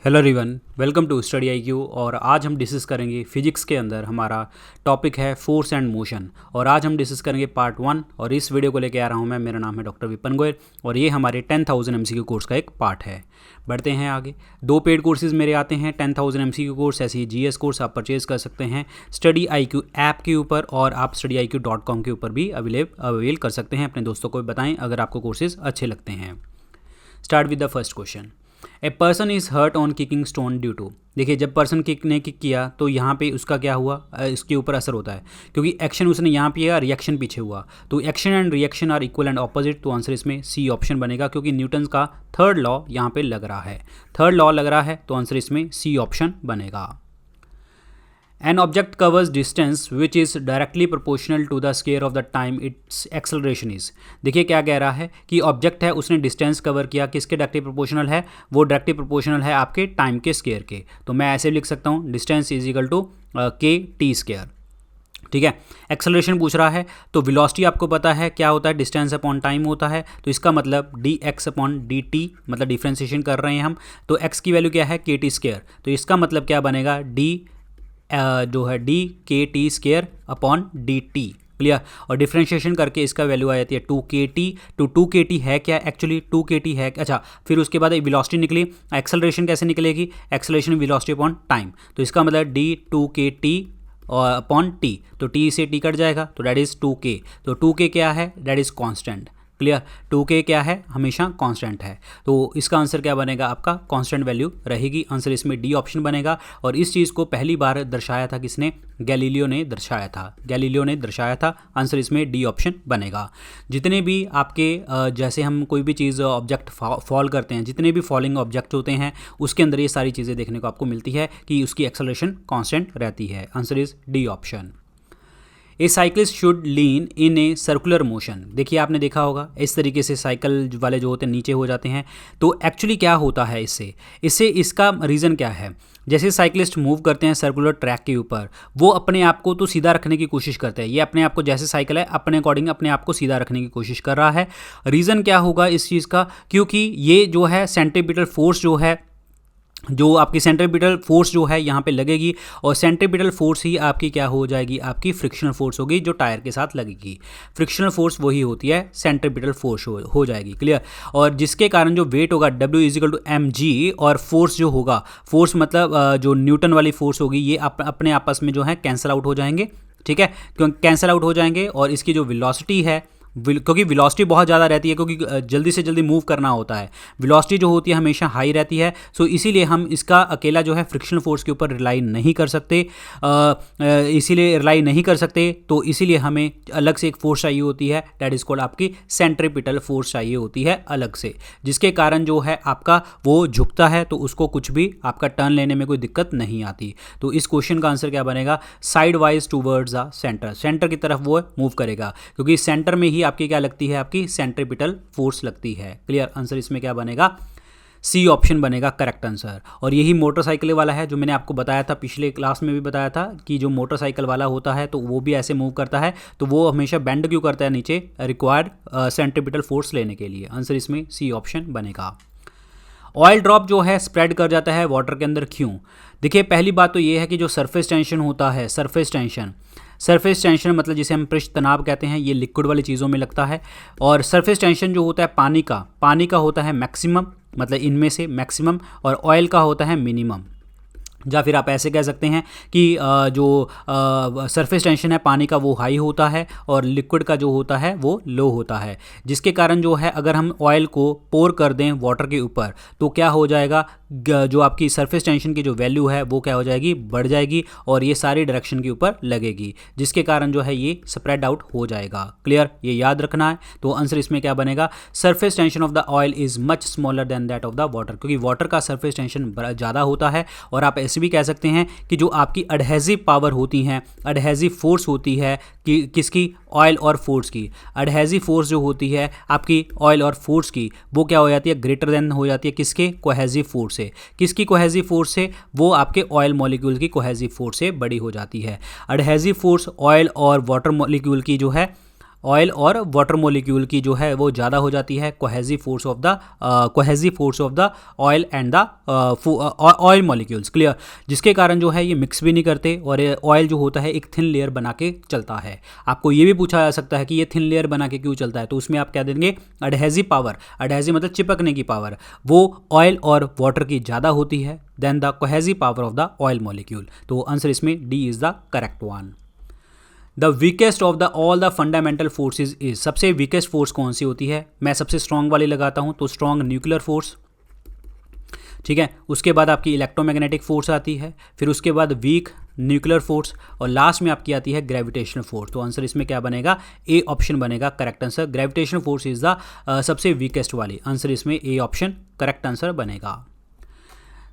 Hello everyone, welcome to study IQ. और आज हम डिस्कस करेंगे फिजिक्स के अंदर हमारा टॉपिक है फोर्स एंड मोशन। और आज हम डिस्कस करेंगे पार्ट 1। और इस वीडियो को लेकर आ रहा हूँ मैं, मेरा नाम है डॉक्टर विपिन गोयल और ये हमारे 10,000 MCQ कोर्स का एक पार्ट है। बढ़ते हैं आगे। 2 पेड कोर्सेज मेरे आते हैं 10,000 MCQ कोर्स, ऐसे ही GS कोर्स आप परचेज कर सकते हैं स्टडी आईक्यू ऐप के ऊपर, और आप studyIQ.com के ऊपर भी अवेल कर सकते हैं। अपने दोस्तों को भी बताएं अगर आपको कोर्सेज अच्छे लगते हैं। Start with the first question. A person is hurt on kicking stone due to. देखिए, जब पर्सन ने किक किया तो यहाँ पे उसका क्या हुआ, इसके ऊपर असर होता है क्योंकि एक्शन उसने यहाँ पे किया, रिएक्शन पीछे हुआ। तो action and reaction are equal and opposite. तो आंसर इसमें सी ऑप्शन बनेगा क्योंकि न्यूटन का थर्ड लॉ यहाँ पे लग रहा है। थर्ड लॉ लग रहा है तो आंसर इसमें सी ऑप्शन बनेगा। An object covers distance which is directly proportional to the square of the time its acceleration is। देखिए क्या कह रहा है कि ऑब्जेक्ट है, उसने डिस्टेंस कवर किया, किसके डायरेक्टली प्रोपोर्शनल है, वो डायरेक्टली प्रोपोर्शनल है आपके टाइम के स्क्वायर के। तो मैं ऐसे लिख सकता हूँ डिस्टेंस इज इक्वल टू के टी स्क्वायर। ठीक है, एक्सेलरेशन पूछ रहा है तो वेलोसिटी आपको पता है क्या होता है, डिस्टेंस अपॉन टाइम होता है। तो इसका मतलब dx अपॉन dt, मतलब डिफ्रेंसिएशन कर रहे हैं हम। तो x की वैल्यू क्या है, के टी स्क्वायर। तो इसका मतलब क्या बनेगा, जो है डी के T square upon D T. Clear. और डिफ्रेंशिएशन करके इसका वैल्यू आ जाती है 2kT। तो 2kT है क्या, एक्चुअली 2kT है। अच्छा, फिर उसके बाद वेलोसिटी निकली, एक्सेलरेशन कैसे निकलेगी, एक्सेलरेशन वेलोसिटी अपॉन टाइम। तो इसका मतलब d2kT और अपॉन टी। तो t से t कट जाएगा तो डैट इज़ 2k। तो 2k क्या है, that is constant. Clear. 2k क्या है, हमेशा कांस्टेंट है। तो इसका आंसर क्या बनेगा, आपका कांस्टेंट वैल्यू रहेगी। आंसर इसमें डी ऑप्शन बनेगा। और इस चीज़ को पहली बार दर्शाया था किसने, गैलीलियो ने दर्शाया था। आंसर इसमें डी ऑप्शन बनेगा। जितने भी आपके जैसे हम कोई भी चीज़ ऑब्जेक्ट फॉल करते हैं, जितने भी फॉलिंग ऑब्जेक्ट होते हैं उसके अंदर ये सारी चीज़ें देखने को आपको मिलती है कि उसकी एक्सेलरेशन कांस्टेंट रहती है। Answer is D option. A cyclist should lean in a circular motion. देखिए आपने देखा होगा इस तरीके से साइकिल वाले जो होते हैं नीचे हो जाते हैं। तो एक्चुअली क्या होता है इससे इसका रीज़न क्या है, जैसे साइकिलिस्ट मूव करते हैं सर्कुलर ट्रैक के ऊपर, वो अपने आप को तो सीधा रखने की कोशिश करते हैं। ये अपने आप को, जैसे साइकिल है अपने अकॉर्डिंग अपने आप को सीधा रखने की कोशिश कर रहा है। रीज़न क्या होगा इस चीज़ का, क्योंकि ये जो है सेंट्रीपिटल फोर्स जो आपकी सेंट्रीपिटल फोर्स जो है यहाँ पे लगेगी, और सेंट्रीपिटल फोर्स ही आपकी क्या हो जाएगी, आपकी फ्रिक्शनल फोर्स होगी जो टायर के साथ लगेगी। फ्रिक्शनल फोर्स वही होती है, सेंट्रीपिटल फोर्स हो जाएगी। क्लियर। और जिसके कारण जो वेट होगा W is equal to mg, और फोर्स जो होगा, फोर्स मतलब जो न्यूटन वाली फोर्स होगी, ये अपने आपस में जो है कैंसिल आउट हो जाएंगे। ठीक है, क्योंकि कैंसिल आउट हो जाएंगे। और इसकी जो वेलोसिटी है, क्योंकि वेलोसिटी बहुत ज़्यादा रहती है, क्योंकि जल्दी से जल्दी मूव करना होता है, वेलोसिटी जो होती है हमेशा हाई रहती है। सो इसीलिए हम इसका अकेला जो है फ्रिक्शनल फोर्स के ऊपर रिलाई नहीं कर सकते। तो इसीलिए हमें अलग से एक फोर्स चाहिए होती है, दैट इज़ कॉल्ड आपकी सेंट्रीपिटल फोर्स चाहिए होती है अलग से, जिसके कारण जो है आपका वो झुकता है तो उसको कुछ भी आपका टर्न लेने में कोई दिक्कत नहीं आती। तो इस क्वेश्चन का आंसर क्या बनेगा, side wise towards the centre की तरफ वो मूव करेगा, क्योंकि सेंटर में ही आपकी क्या लगती है, आपकी सेंट्रीपिटल फोर्स लगती है। क्लियर। आंसर इसमें क्या बनेगा, सी ऑप्शन बनेगा करेक्ट आंसर। और यही मोटरसाइकिल वाला है जो मैंने आपको बताया था, पिछले क्लास में भी बताया था कि जो मोटरसाइकिल वाला होता है तो वो भी ऐसे मूव करता है, तो वो हमेशा बेंड क्यों करता है नीचे, रिक्वायर्ड सेंट्रीपिटल फोर्स लेने के लिए। आंसर इसमें सी ऑप्शन बनेगा। ऑयल ड्रॉप जो है स्प्रेड कर जाता है वाटर के अंदर, क्यों। देखिए पहली बात तो ये है कि जो सरफेस टेंशन होता है, सरफेस टेंशन मतलब जिसे हम पृष्ठ तनाव कहते हैं, ये लिक्विड वाली चीज़ों में लगता है। और सरफेस टेंशन जो होता है पानी का होता है मैक्सिमम, मतलब इनमें से मैक्सिमम, और ऑयल का होता है मिनिमम। या फिर आप ऐसे कह सकते हैं कि जो सरफेस टेंशन है पानी का वो हाई होता है, और लिक्विड का जो होता है वो लो होता है, जिसके कारण जो है अगर हम ऑयल को पोर कर दें वाटर के ऊपर तो क्या हो जाएगा, जो आपकी सरफेस टेंशन की जो वैल्यू है वो क्या हो जाएगी, बढ़ जाएगी, और ये सारी डायरेक्शन के ऊपर लगेगी, जिसके कारण जो है ये स्प्रेड आउट हो जाएगा। क्लियर, ये याद रखना है। तो आंसर इसमें क्या बनेगा, surface tension of the oil is much smaller than that of the water, क्योंकि वाटर का सरफेस टेंशन ज़्यादा होता है। और आप ऐसे भी कह सकते हैं कि जो आपकी एडहेसिव पावर होती हैं, एडहेसिव फोर्स होती है कि किसकी, ऑयल और फोर्स की। एडहेसिव फोर्स जो होती है आपकी ऑयल और फोर्स की, वो क्या हो जाती है, ग्रेटर देन हो जाती है किसके, कोहेसिव फोर्स से। किसकी कोहेसिव फोर्स से, वो आपके ऑयल मॉलिक्यूल की कोहेसिव फोर्स से बड़ी हो जाती है। एडहेसिव फोर्स ऑयल और वाटर मॉलिक्यूल की जो है ऑयल और वाटर मॉलिक्यूल की जो है वो ज़्यादा हो जाती है cohesive force of the oil and the oil molecules, clear, जिसके कारण जो है ये मिक्स भी नहीं करते और ऑयल जो होता है एक थिन लेयर बना के चलता है। आपको ये भी पूछा जा सकता है कि ये थिन लेयर बना के क्यों चलता है, तो उसमें आप क्या देंगे, एडहेसिव पावर, एडहेसिव मतलब चिपकने की पावर, वो ऑयल और वाटर की ज़्यादा होती है then the cohesive power of the oil molecule. तो आंसर इसमें D is the correct one. The weakest of the all the fundamental forces is, सबसे वीकेस्ट फोर्स कौन सी होती है, मैं सबसे स्ट्रॉन्ग वाली लगाता हूँ, तो स्ट्रॉन्ग न्यूक्लियर फोर्स, ठीक है, उसके बाद आपकी इलेक्ट्रोमैग्नेटिक फोर्स आती है, फिर उसके बाद वीक न्यूक्लियर फोर्स और लास्ट में आपकी आती है ग्रेविटेशनल फोर्स। तो आंसर इसमें क्या बनेगा, ए ऑप्शन बनेगा correct answer. Gravitational force is the सबसे वीकेस्ट वाली, आंसर इसमें ए ऑप्शन करेक्ट आंसर बनेगा।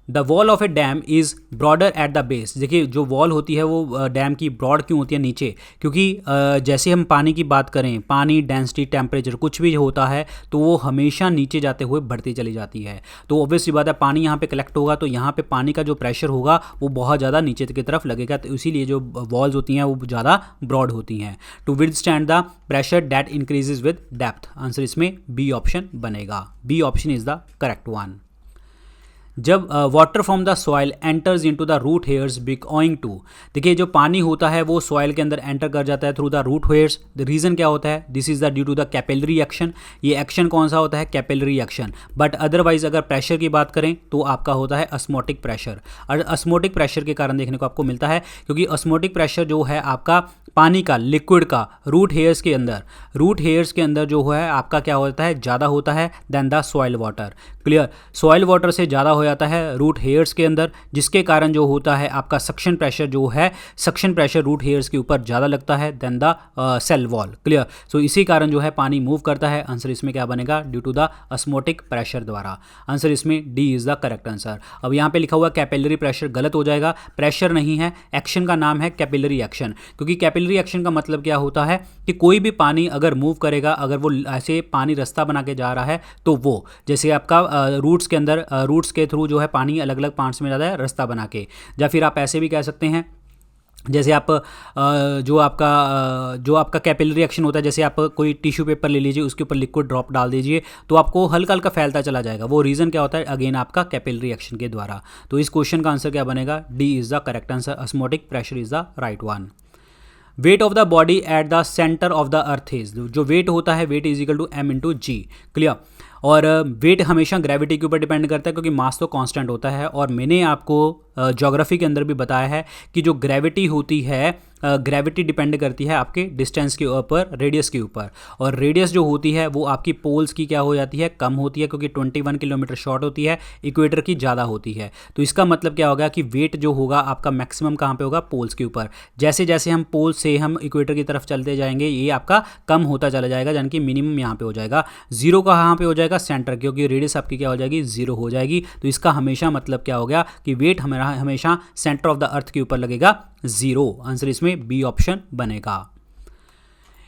The wall of A dam is broader at the base, देखिए जो वॉल होती है वो डैम की ब्रॉड क्यों होती है नीचे, क्योंकि जैसे हम पानी की बात करें, पानी डेंसिटी टेम्परेचर कुछ भी होता है तो वो हमेशा नीचे जाते हुए बढ़ती चली जाती है। तो ऑब्वियसली बात है पानी यहाँ पे कलेक्ट होगा तो यहाँ पे पानी का जो प्रेशर होगा वो बहुत ज़्यादा नीचे की तरफ लगेगा, तो इसीलिए जो वॉल्स होती हैं वो ज़्यादा ब्रॉड होती हैं। To withstand the pressure that increases with depth, answer इसमें बी ऑप्शन बनेगा। B option is the correct one. जब water from the soil enters into the root hairs becoming to, देखिए जो पानी होता है वो सॉइल के अंदर एंटर कर जाता है through the root hairs, the reason क्या होता है, this is the due to the capillary action, ये एक्शन कौन सा होता है, कैपिलरी एक्शन। बट अदरवाइज अगर प्रेशर की बात करें तो आपका होता है ऑस्मोटिक प्रेशर, और ऑस्मोटिक प्रेशर के कारण देखने को आपको मिलता है, क्योंकि ऑस्मोटिक प्रेशर जो है आपका पानी का, लिक्विड का रूट हेयर्स के अंदर जो है आपका क्या होता है, ज़्यादा होता है then the soil water, clear, soil water से ज़्यादा हो जाता है रूट हेयर्स के अंदर, जिसके कारण जो होता है आपका सक्शन प्रेशर जो है, सक्शन प्रेशर रूट हेयर्स के ऊपर ज़्यादा लगता है then the cell wall, clear. So इसी कारण जो है पानी मूव करता है, आंसर इसमें क्या बनेगा, due to the osmotic pressure द्वारा, आंसर इसमें D is the correct answer. अब यहाँ पे लिखा हुआ कैपिलरी प्रेशर गलत हो जाएगा, प्रेशर नहीं है, एक्शन का नाम है कैपिलरी एक्शन, क्योंकि कैपिलरी एक्शन का मतलब क्या होता है कि कोई भी पानी अगर मूव करेगा, अगर वो ऐसे पानी रास्ता बना के जा रहा है तो वो जैसे आपका रूट्स के अंदर, रूट्स के थ्रू जो है पानी अलग अलग पार्ट्स में जाता है रास्ता बना के, या फिर आप ऐसे भी कह सकते हैं जैसे आप जो आपका कैपिलरी एक्शन होता है, जैसे आप कोई टिश्यू पेपर ले लीजिए, उसके ऊपर लिक्विड ड्रॉप डाल दीजिए तो आपको हल्का हल्का फैलता चला जाएगा, वो रीज़न क्या होता है, अगेन आपका कैपिलरी एक्शन के द्वारा। तो इस क्वेश्चन का आंसर क्या बनेगा, D is the correct answer, osmotic pressure is the right one. Weight of the body at the centre of the earth is, जो वेट होता है, weight is equal to M into G, clear. और weight हमेशा gravity के ऊपर depend करता है, क्योंकि मास तो कांस्टेंट होता है, और मैंने आपको ज्योग्राफी के अंदर भी बताया है कि जो ग्रेविटी होती है, ग्रेविटी डिपेंड करती है आपके डिस्टेंस के ऊपर, रेडियस के ऊपर, और रेडियस जो होती है वो आपकी पोल्स की क्या हो जाती है, कम होती है, क्योंकि 21 किलोमीटर शॉर्ट होती है, इक्वेटर की ज़्यादा होती है। तो इसका मतलब क्या होगा कि वेट जो होगा आपका मैक्सिमम कहाँ पे होगा, पोल्स के ऊपर। जैसे जैसे हम पोल से हम इक्वेटर की तरफ चलते जाएंगे ये आपका कम होता चला जाएगा, यानी कि मिनिमम यहाँ पे हो जाएगा, जीरो कहाँ पे हो जाएगा, सेंटर, क्योंकि रेडियस आपकी क्या हो जाएगी, जीरो हो जाएगी। तो इसका हमेशा मतलब क्या हो गया कि वेट हमेशा सेंटर ऑफ द अर्थ के ऊपर लगेगा जीरो, आंसर इसमें बी ऑप्शन बनेगा।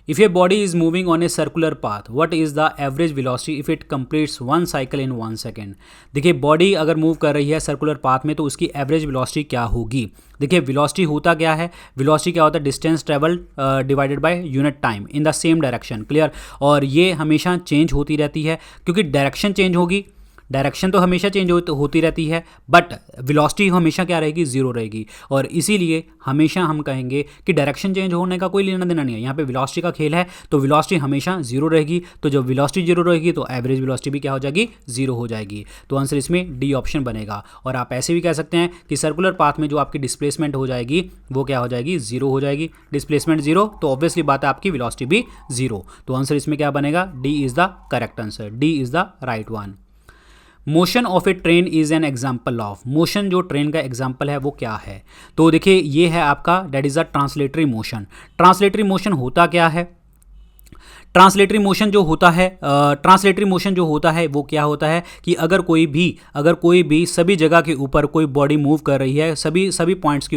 If a body is moving on a circular path, what is the average velocity if it completes one cycle in 1 second. देखिए बॉडी अगर मूव कर रही है सर्कुलर पाथ में तो उसकी एवरेज वेलोसिटी क्या होगी। देखिए वेलोसिटी होता क्या है, वेलोसिटी क्या होता है, distance travel divided by unit time in the same direction, clear. और ये हमेशा चेंज होती रहती है, क्योंकि डायरेक्शन चेंज होगी, डायरेक्शन तो हमेशा चेंज होती रहती है, बट वेलोसिटी हमेशा क्या रहेगी, जीरो रहेगी। और इसीलिए हमेशा हम कहेंगे कि डायरेक्शन चेंज होने का कोई लेना देना नहीं है, यहाँ पे वेलोसिटी का खेल है, तो वेलोसिटी हमेशा जीरो रहेगी। तो जब वेलोसिटी जीरो रहेगी तो एवरेज वेलोसिटी भी क्या हो जाएगी, जीरो हो जाएगी। तो आंसर इसमें डी ऑप्शन बनेगा। और आप ऐसे भी कह सकते हैं कि सर्कुलर पाथ में जो आपकी डिस्प्लेसमेंट हो जाएगी वो क्या हो जाएगी, जीरो हो जाएगी। डिस्प्लेसमेंट जीरो तो ऑब्वियसली बात है आपकी वेलोसिटी भी जीरो। तो आंसर इसमें क्या बनेगा, D is the correct answer, D is the right one. Motion of A train is an example of, motion जो ट्रेन का एग्जाम्पल है वो क्या है, तो देखिए ये है आपका that is a translatory motion. Translatory motion होता क्या है, ट्रांसलेटरी मोशन जो होता है वो क्या होता है कि अगर कोई भी सभी जगह के ऊपर कोई बॉडी मूव कर रही है, सभी पॉइंट्स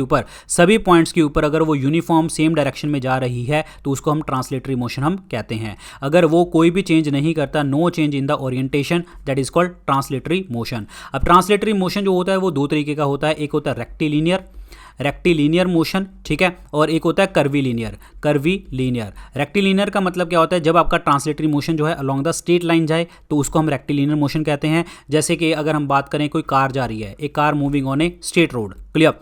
के ऊपर अगर वो यूनिफॉर्म सेम डायरेक्शन में जा रही है तो उसको हम ट्रांसलेटरी मोशन हम कहते हैं। अगर वो कोई भी चेंज नहीं करता, no change in the orientation, that is called translatory motion. अब ट्रांसलेटरी मोशन जो होता है वो दो तरीके का होता है, एक होता है रेक्टिलिनियर, रेक्टिलिनियर मोशन, ठीक है, और एक होता है कर्वीलिनियर। कर्वीलिनियर, रेक्टिलिनियर का मतलब क्या होता है, जब आपका ट्रांसलेटरी मोशन जो है अलोंग द स्ट्रेट लाइन जाए तो उसको हम रेक्टिलिनियर मोशन कहते हैं। जैसे कि अगर हम बात करें कोई कार जा रही है, एक car moving on a straight road, clear,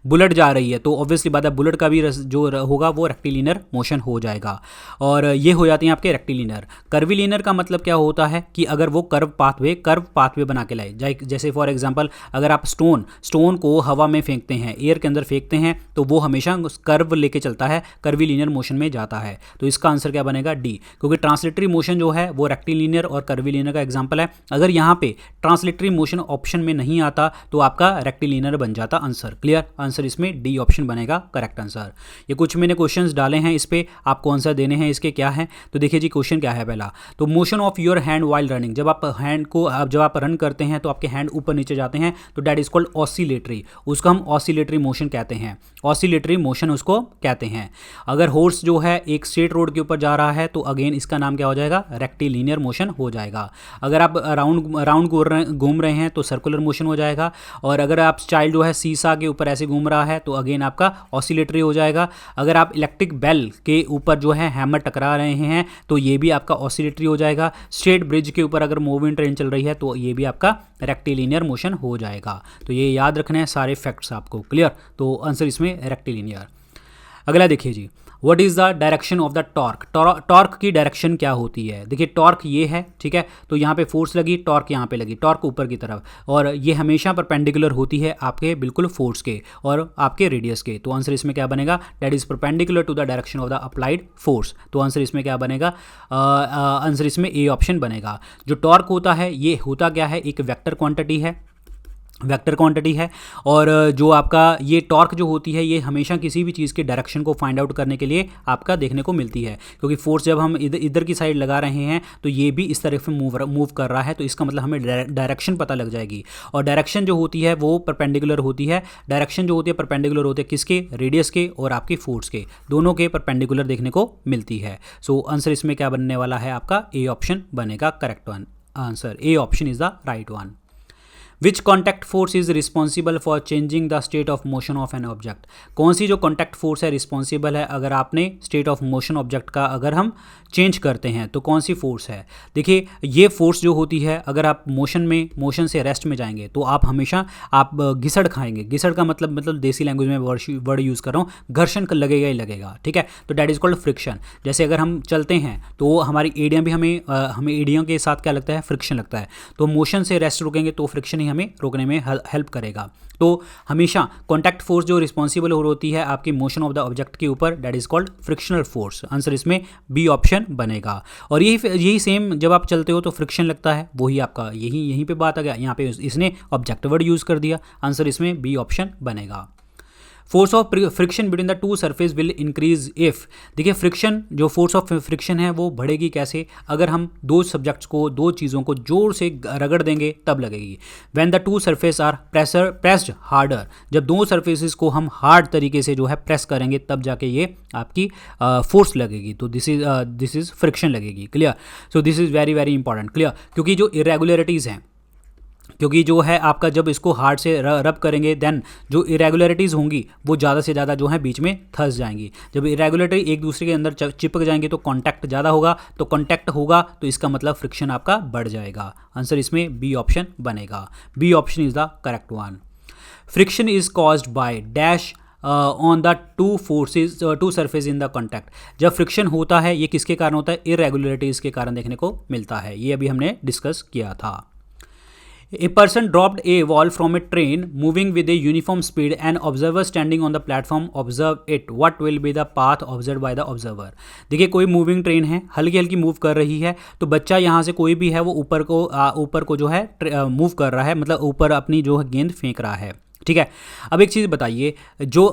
bullet जा रही है तो ऑब्वियसली बात है बुलेट का भी जो होगा वो रेक्टिलिनियर मोशन हो जाएगा, और ये हो जाती हैं आपके रेक्टिलिनियर। कर्वीलिनियर का मतलब क्या होता है कि अगर वो कर्व पाथवे बना के लाए, जैसे फॉर एग्जांपल अगर आप स्टोन को हवा में फेंकते हैं, एयर के अंदर फेंकते हैं, तो वो हमेशा कर्व लेके चलता है, कर्वीलिनियर मोशन में जाता है। तो इसका आंसर क्या बनेगा, डी, क्योंकि ट्रांसलेटरी मोशन जो है वो रेक्टिलिनियर और कर्वीलिनियर का एग्जांपल है। अगर यहाँ पे ट्रांसलेटरी मोशन ऑप्शन में नहीं आता तो आपका रेक्टिलिनियर बन जाता आंसर। क्लियर, आंसर इसमें डी ऑप्शन बनेगा करेक्ट आंसर। ये कुछ मैंने क्वेश्चंस डाले हैं, इस पे आपको आंसर देने हैं, इसके क्या है। तो देखिए जी, क्वेश्चन क्या है पहला, तो motion of your hand while running, जब आप रन करते हैं तो आपके हैंड ऊपर नीचे जाते हैं, तो दैट इज कॉल्ड ऑसिलेटरी, उसको हम ऑसिलेटरी मोशन कहते हैं, ऑसिलेटरी मोशन उसको कहते हैं। अगर हॉर्स जो है एक स्ट्रेट रोड के ऊपर जा रहा है तो अगेन इसका नाम क्या हो जाएगा, रेक्टिलिनियर मोशन हो जाएगा। अगर आप राउंड घूम रहे हैं तो सर्कुलर मोशन हो जाएगा, और अगर आप चाइल्ड जो है सीसा के ऊपर ऐसे घूम रहा है तो अगेन आपका ऑसिलेटरी हो जाएगा। अगर आप इलेक्ट्रिक बेल के ऊपर जो है हैमर टकरा रहे हैं तो ये भी आपका ऑसिलेटरी हो जाएगा। स्ट्रेट ब्रिज के ऊपर अगर मूविंग ट्रेन चल रही है तो ये भी आपका रेक्टिलिनियर मोशन हो जाएगा। तो ये याद रखने हैं सारे फैक्ट्स आपको। क्लियर, तो आंसर इसमें रेक्टिलिनियर। अगला देखिए जी, what is the direction of the torque, torque की डायरेक्शन क्या होती है। देखिए टॉर्क ये है, ठीक है, तो यहाँ पे फोर्स लगी, टॉर्क यहाँ पे लगी, टॉर्क ऊपर की तरफ, और ये हमेशा परपेंडिकुलर होती है आपके बिल्कुल फोर्स के और आपके रेडियस के। तो आंसर इसमें क्या बनेगा, that is perpendicular to the direction of the applied force. तो आंसर इसमें क्या बनेगा, आंसर इसमें ए ऑप्शन बनेगा। जो टॉर्क होता है ये होता क्या है, एक वेक्टर क्वांटिटी है, और जो आपका ये टॉर्क जो होती है ये हमेशा किसी भी चीज़ के डायरेक्शन को फाइंड आउट करने के लिए आपका देखने को मिलती है, क्योंकि फोर्स जब हम इधर की साइड लगा रहे हैं तो ये भी इस तरफ मूव कर रहा है, तो इसका मतलब हमें डायरेक्शन पता लग जाएगी। और डायरेक्शन जो होती है वो परपेंडिकुलर होती है, डायरेक्शन जो होती है परपेंडिकुलर होती है किसके, रेडियस के और आपके फोर्स के, दोनों के परपेंडिकुलर देखने को मिलती है। सो आंसर इसमें क्या बनने वाला है, आपका ए ऑप्शन बनेगा correct one. Answer A option is the right one. Which contact force is responsible for changing the state of motion of an object, कौन सी जो कॉन्टैक्ट फोर्स है रिस्पॉन्सिबल है अगर आपने स्टेट ऑफ मोशन ऑब्जेक्ट का अगर हम चेंज करते हैं तो कौन सी फोर्स है। देखिए ये फोर्स जो होती है, अगर आप मोशन से रेस्ट में जाएंगे तो आप हमेशा आप घिसड़ खाएंगे। घिसड़ का मतलब देसी लैंग्वेज में वर्ड यूज़ कर रहा हूँ, घर्षण लगेगा ही लगेगा, ठीक है, तो डैट इज कॉल्ड फ्रिक्शन। जैसे अगर हम चलते हैं तो हमारी एड़ियाँ भी हमें एड़ियों के साथ क्या लगता है, फ्रिक्शन लगता है, तो मोशन से रेस्ट रुकेंगे तो फ्रिक्शन ही हमें रोकने में हेल्प करेगा। तो हमेशा कॉन्टैक्ट फोर्स जो रिस्पॉन्सिबल होती है आपकी मोशन ऑफ द ऑब्जेक्ट के ऊपर, that is called frictional force. Answer इसमें बी ऑप्शन बनेगा। और यही सेम जब आप चलते हो तो फ्रिक्शन लगता है, वही आपका यहीं पे बात आ गया, यहाँ पे इसने ऑब्जेक्ट वर्ड यूज कर दिया। आंसर इसमें बी ऑप्शन बनेगा। Force of friction between the two surface will increase if, देखिए फ्रिक्शन जो फोर्स ऑफ फ्रिक्शन है वो बढ़ेगी कैसे, अगर हम दो चीज़ों को जोर से रगड़ देंगे तब लगेगी। When the two surface are pressed harder, जब दो सरफेसेस को हम हार्ड तरीके से जो है प्रेस करेंगे तब जाके ये आपकी फोर्स लगेगी, तो दिस इज फ्रिक्शन लगेगी। Clear, so this is very very important. Clear, क्योंकि जो इरेगुलरिटीज़ हैं, क्योंकि जो है आपका जब इसको हार्ड से रब करेंगे देन जो इरेगुलरिटीज़ होंगी वो ज़्यादा से ज़्यादा जो है बीच में फंस जाएंगी। जब इरेगुलरिटी एक दूसरे के अंदर चिपक जाएंगे तो कांटेक्ट ज़्यादा होगा, तो कांटेक्ट होगा तो इसका मतलब फ्रिक्शन आपका बढ़ जाएगा। आंसर इसमें बी ऑप्शन बनेगा। B option is the correct one. Friction is caused by dash on the two surface in the contact, जब फ्रिक्शन होता है ये किसके कारण होता है, इरेगुलरिटीज़ के कारण देखने को मिलता है, ये अभी हमने डिस्कस किया था। A person dropped a ball from a train moving with a uniform speed and observer standing on the platform observe it. What will be the path observed by the observer? देखिए कोई moving train है, हल्की हल्की move कर रही है, तो बच्चा यहाँ से कोई भी है वो ऊपर को जो है मूव कर रहा है, मतलब ऊपर अपनी जो है गेंद फेंक रहा है, ठीक है। अब एक चीज़ बताइए, जो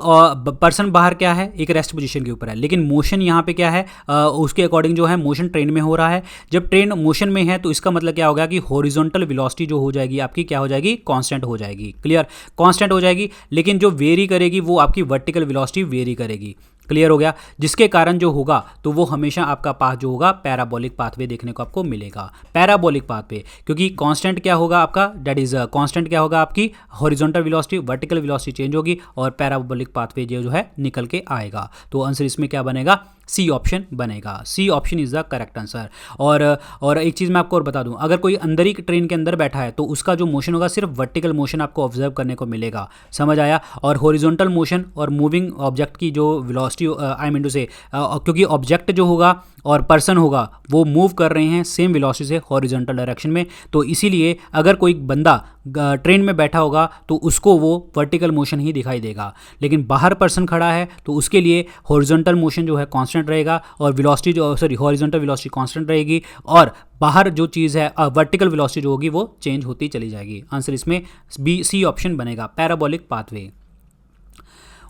पर्सन बाहर क्या है, एक रेस्ट पोजीशन के ऊपर है, लेकिन मोशन यहाँ पे क्या है, उसके अकॉर्डिंग जो है मोशन ट्रेन में हो रहा है। जब ट्रेन मोशन में है तो इसका मतलब क्या होगा कि हॉरिजॉन्टल वेलोसिटी जो हो जाएगी आपकी क्या हो जाएगी, कांस्टेंट हो जाएगी। क्लियर, कांस्टेंट हो जाएगी, लेकिन जो वेरी करेगी वो आपकी वर्टिकल वेलोसिटी वेरी करेगी। क्लियर हो गया। जिसके कारण जो होगा तो वो हमेशा आपका पाथ जो होगा पैराबोलिक पाथवे देखने को आपको मिलेगा, पैराबोलिक पाथवे, क्योंकि कांस्टेंट क्या होगा आपका, दैट इज कांस्टेंट क्या होगा आपकी horizontal velocity, vertical velocity change होगी और पैराबोलिक पाथवे जो है निकल के आएगा। तो आंसर इसमें क्या बनेगा, सी ऑप्शन बनेगा। C option is the correct answer. और एक चीज़ मैं आपको और बता दूं, अगर कोई अंदर ही ट्रेन के अंदर बैठा है तो उसका जो मोशन होगा सिर्फ वर्टिकल मोशन आपको ऑब्जर्व करने को मिलेगा, समझ आया। और हॉरिजॉन्टल मोशन और मूविंग ऑब्जेक्ट की जो वेलोसिटी आई मीन टू से, क्योंकि ऑब्जेक्ट जो होगा और पर्सन होगा वो मूव कर रहे हैं सेम वेलोसिटी से हॉरिजॉन्टल डायरेक्शन में, तो इसीलिए अगर कोई बंदा ट्रेन में बैठा होगा तो उसको वो वर्टिकल मोशन ही दिखाई देगा, लेकिन बाहर पर्सन खड़ा है तो उसके लिए हॉरिजॉन्टल मोशन जो है कांस्टेंट रहेगा और वेलोसिटी जो हॉरिजॉन्टल वेलोसिटी कांस्टेंट रहेगी और बाहर जो चीज़ है वर्टिकल वेलोसिटी जो होगी वो चेंज होती चली जाएगी। आंसर इसमें बी सी ऑप्शन बनेगा, parabolic pathway.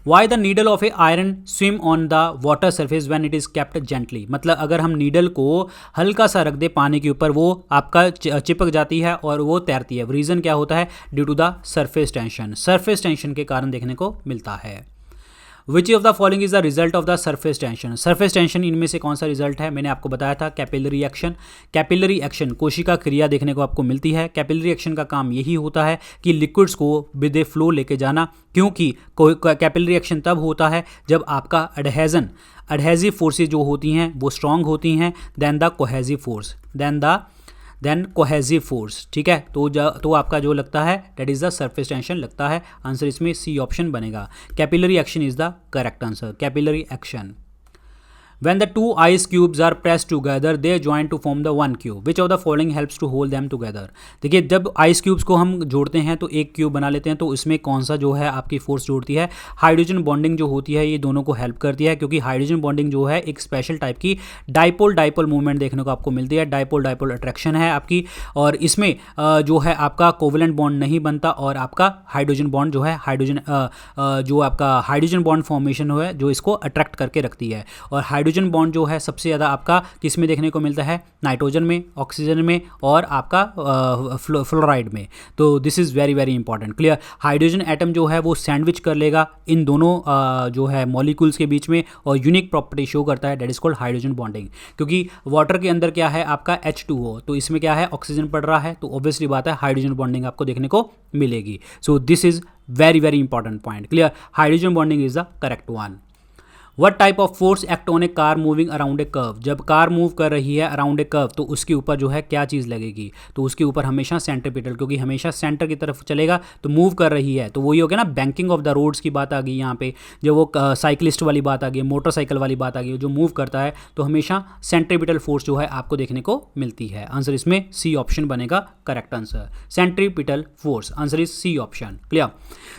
Why the needle of A iron swim on the water surface when it is kept gently, मतलब अगर हम नीडल को हल्का सा रख दे पानी के ऊपर वो आपका चिपक जाती है और वो तैरती है। रीज़न क्या होता है, due to the surface tension, surface tension के कारण देखने को मिलता है। Which of the following is the result of the surface tension, surface tension इनमें से कौन सा रिजल्ट है, मैंने आपको बताया था कैपिलरी एक्शन। कैपिलरी एक्शन कोशिका क्रिया देखने को आपको मिलती है। कैपिलरी एक्शन का काम यही होता है कि लिक्विड्स को विद ए फ्लो लेके जाना, क्योंकि कैपिलरी एक्शन तब होता है जब आपका एडहेजिव फोर्सेज जो होती हैं वो स्ट्रांग होती हैं then the cohesive force, then cohesive force, ठीक है। तो आपका जो लगता है that is the surface tension लगता है। आंसर इसमें सी ऑप्शन बनेगा, capillary action is the correct answer, capillary action. When the two ice cubes are pressed together, they join to form the one cube. Which of the following helps to hold them together? देखिए जब ice cubes को हम जोड़ते हैं तो एक cube बना लेते हैं, तो इसमें कौन सा जो है आपकी फोर्स जोड़ती है, हाइड्रोजन बॉन्डिंग जो होती है ये दोनों को हेल्प करती है, क्योंकि हाइड्रोजन बॉन्डिंग जो है एक स्पेशल टाइप की डाइपोल मूवमेंट देखने को आपको मिलती है, डाइपोल अट्रैक्शन है आपकी, और इसमें जो है आपका कोवेलेंट बॉन्ड नहीं बनता और आपका हाइड्रोजन बॉन्ड जो है जो आपका हाइड्रोजन बॉन्ड फॉर्मेशन है जो इसको अट्रैक्ट करके रखती है। और हाइड्रोजन बॉन्ड जो है सबसे ज़्यादा आपका किस में देखने को मिलता है, नाइट्रोजन में, ऑक्सीजन में और आपका फ्लोराइड में। तो this is very very important, clear. Hydrogen atom जो है वो सैंडविच कर लेगा इन दोनों जो है मॉलिक्यूल्स के बीच में और यूनिक प्रॉपर्टी शो करता है, that is called hydrogen bonding. क्योंकि वाटर के अंदर क्या है आपका H2O, तो इसमें क्या है ऑक्सीजन पड़ रहा है, तो ऑब्वियसली बात है हाइड्रोजन बॉन्डिंग आपको देखने को मिलेगी। So this is very very important point, clear. Hydrogen bonding is the correct one. What type of force act on A car moving around a curve, जब कार मूव कर रही है अराउंड ए कर्व तो उसके ऊपर जो है क्या चीज़ लगेगी, तो उसके ऊपर हमेशा सेंट्रीपिटल, क्योंकि हमेशा सेंटर की तरफ चलेगा तो मूव कर रही है, तो वही हो गया ना बैंकिंग ऑफ द रोड्स की बात आ गई यहाँ पे, जो वो साइकिलिस्ट वाली बात आ गई, मोटरसाइकिल वाली बात आ गई, जो मूव करता है तो हमेशा सेंट्रीपिटल फोर्स जो है आपको देखने को मिलती है। आंसर इसमें सी ऑप्शन बनेगा correct answer, centripetal force, answer is C option, clear.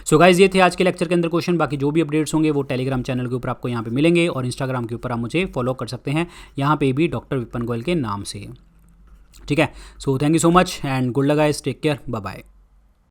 So guys ये थे आज के लेक्चर के अंदर क्वेश्चन, बाकी जो भी अपडेट्स होंगे वो टेलीग्राम चैनल के ऊपर आपको यहाँ पे मिलेंगे और इंस्टाग्राम के ऊपर आप मुझे फॉलो कर सकते हैं, यहाँ पे भी डॉक्टर विपिन गोयल के नाम से, ठीक है। So thank you so much and good luck guys, take care, bye bye.